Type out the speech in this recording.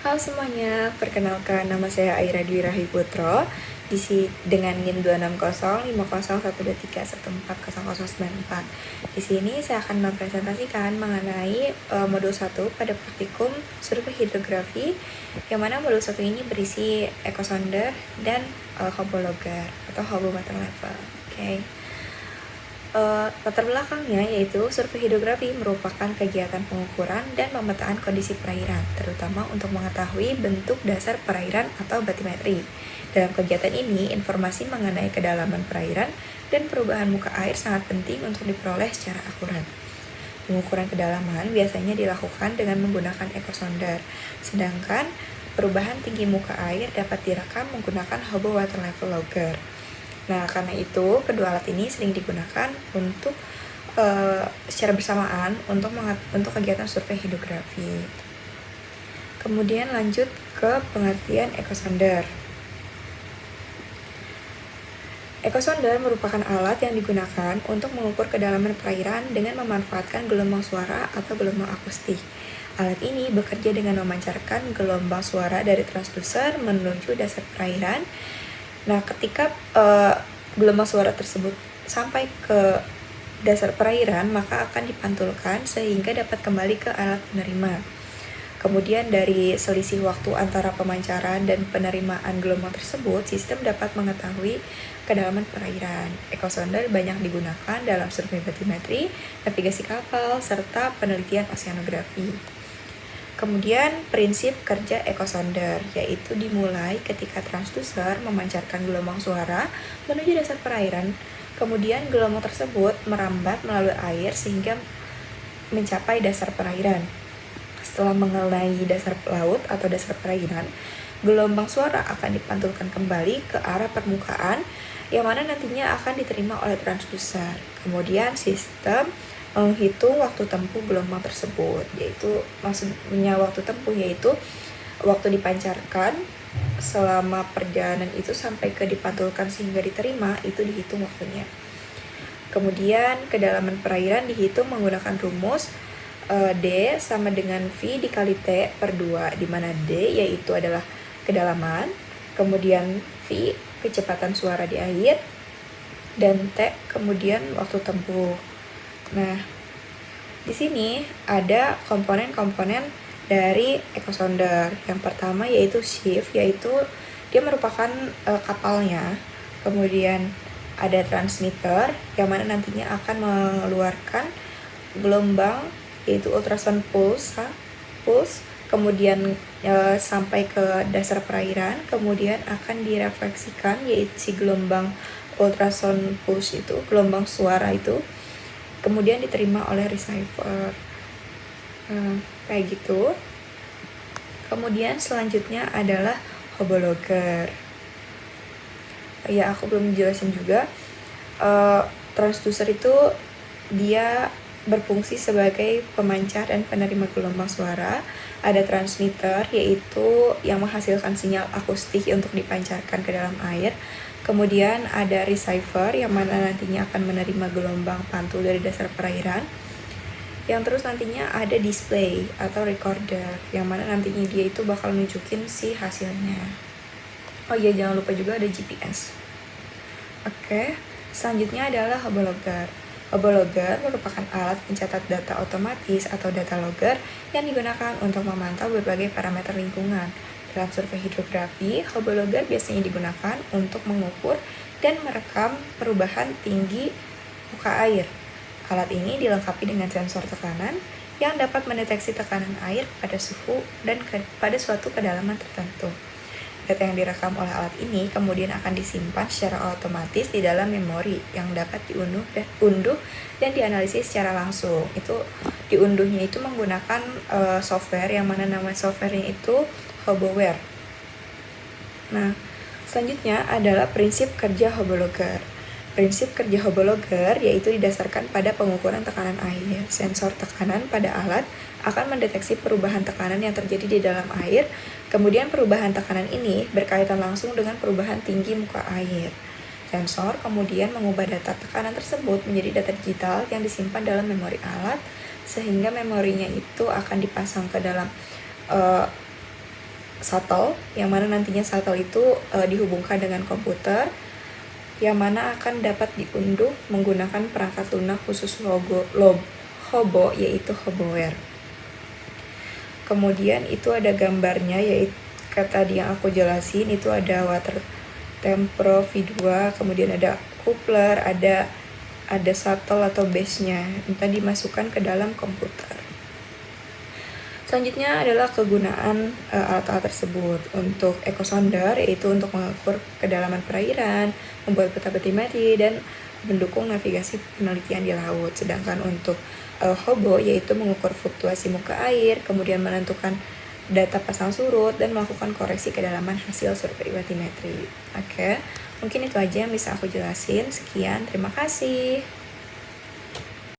Halo semuanya, perkenalkan nama saya Aira Dwi Rahi Putro dengan NIM 260501123140094. Di sini saya akan mempresentasikan mengenai modul 1 pada praktikum survei hidrografi, yang mana modul 1 ini berisi ekosonder dan hobologar atau hobometer level. Latar belakangnya yaitu survei hidrografi merupakan kegiatan pengukuran dan pemetaan kondisi perairan, terutama untuk mengetahui bentuk dasar perairan atau batimetri. Dalam kegiatan ini, informasi mengenai kedalaman perairan dan perubahan muka air sangat penting untuk diperoleh secara akurat. Pengukuran kedalaman biasanya dilakukan dengan menggunakan ekosonder, sedangkan perubahan tinggi muka air dapat direkam menggunakan hobo water level logger. Nah, karena itu kedua alat ini sering digunakan untuk secara bersamaan untuk kegiatan survei hidrografi. Kemudian lanjut ke pengertian ekosonder. Ekosonder merupakan alat yang digunakan untuk mengukur kedalaman perairan dengan memanfaatkan gelombang suara atau gelombang akustik. Alat ini bekerja dengan memancarkan gelombang suara dari transducer menuju dasar perairan. Nah, ketika gelombang suara tersebut sampai ke dasar perairan, maka akan dipantulkan sehingga dapat kembali ke alat penerima. Kemudian dari selisih waktu antara pemancaran dan penerimaan gelombang tersebut, sistem dapat mengetahui kedalaman perairan. Ekosonder banyak digunakan dalam survei batimetri, navigasi kapal, serta penelitian oseanografi. Kemudian prinsip kerja ekosonder, yaitu dimulai ketika transducer memancarkan gelombang suara menuju dasar perairan, kemudian gelombang tersebut merambat melalui air sehingga mencapai dasar perairan. Setelah mengenai dasar laut atau dasar perairan, gelombang suara akan dipantulkan kembali ke arah permukaan, yang mana nantinya akan diterima oleh transducer. Kemudian sistem menghitung waktu tempuh gelombang tersebut, yaitu maksudnya waktu tempuh yaitu waktu dipancarkan selama perjalanan itu sampai ke dipantulkan sehingga diterima, itu dihitung waktunya. Kemudian kedalaman perairan dihitung menggunakan rumus D sama dengan V dikali T per 2, di mana D yaitu adalah kedalaman, kemudian V kecepatan suara di air, dan T kemudian waktu tempuh. Nah, di sini ada komponen-komponen dari ekosonder. Yang pertama yaitu shift, yaitu dia merupakan kapalnya. Kemudian ada transmitter, yang mana nantinya akan mengeluarkan gelombang yaitu ultrasound pulse, kemudian sampai ke dasar perairan, kemudian akan direfleksikan yaitu si gelombang ultrasound pulse itu, gelombang suara itu, kemudian diterima oleh receiver. Kayak gitu. Kemudian selanjutnya adalah hobologer. Ya, aku belum jelasin juga. Transducer itu dia berfungsi sebagai pemancar dan penerima gelombang suara. Ada transmitter, yaitu yang menghasilkan sinyal akustik untuk dipancarkan ke dalam air. Kemudian ada receiver, yang mana nantinya akan menerima gelombang pantul dari dasar perairan. Yang terus nantinya ada display atau recorder, yang mana nantinya dia itu bakal nunjukin si hasilnya. Oh iya, jangan lupa juga ada GPS. Oke, selanjutnya adalah hobologer. Hobologer merupakan alat pencatat data otomatis atau data logger yang digunakan untuk memantau berbagai parameter lingkungan. Dalam survei hidrografi, hobologer biasanya digunakan untuk mengukur dan merekam perubahan tinggi muka air. Alat ini dilengkapi dengan sensor tekanan yang dapat mendeteksi tekanan air pada suhu dan pada suatu kedalaman tertentu. Data yang direkam oleh alat ini kemudian akan disimpan secara otomatis di dalam memori yang dapat diunduh dan dianalisis secara langsung. Itu diunduhnya itu menggunakan software, yang mana nama softwarenya itu Hoboware. Nah, selanjutnya adalah prinsip kerja hobologer. Prinsip kerja hobologer yaitu didasarkan pada pengukuran tekanan air. Sensor tekanan pada alat akan mendeteksi perubahan tekanan yang terjadi di dalam air. Kemudian perubahan tekanan ini berkaitan langsung dengan perubahan tinggi muka air. Sensor kemudian mengubah data tekanan tersebut menjadi data digital yang disimpan dalam memori alat, sehingga memorinya itu akan dipasang ke dalam shuttle, yang mana nantinya shuttle itu dihubungkan dengan komputer, yang mana akan dapat diunduh menggunakan perangkat lunak khusus Hobo, yaitu Hoboware. Kemudian itu ada gambarnya, yaitu tadi yang aku jelasin, itu ada water tempro V2, kemudian ada coupler, ada shuttle atau base-nya, entah dimasukkan ke dalam komputer. Selanjutnya adalah kegunaan alat-alat tersebut. Untuk echosonder, yaitu untuk mengukur kedalaman perairan, membuat peta batimetri, dan mendukung navigasi penelitian di laut. Sedangkan untuk hobo, yaitu mengukur fluktuasi muka air, kemudian menentukan data pasang surut, dan melakukan koreksi kedalaman hasil survei batimetri. Oke, mungkin itu aja yang bisa aku jelasin. Sekian, terima kasih.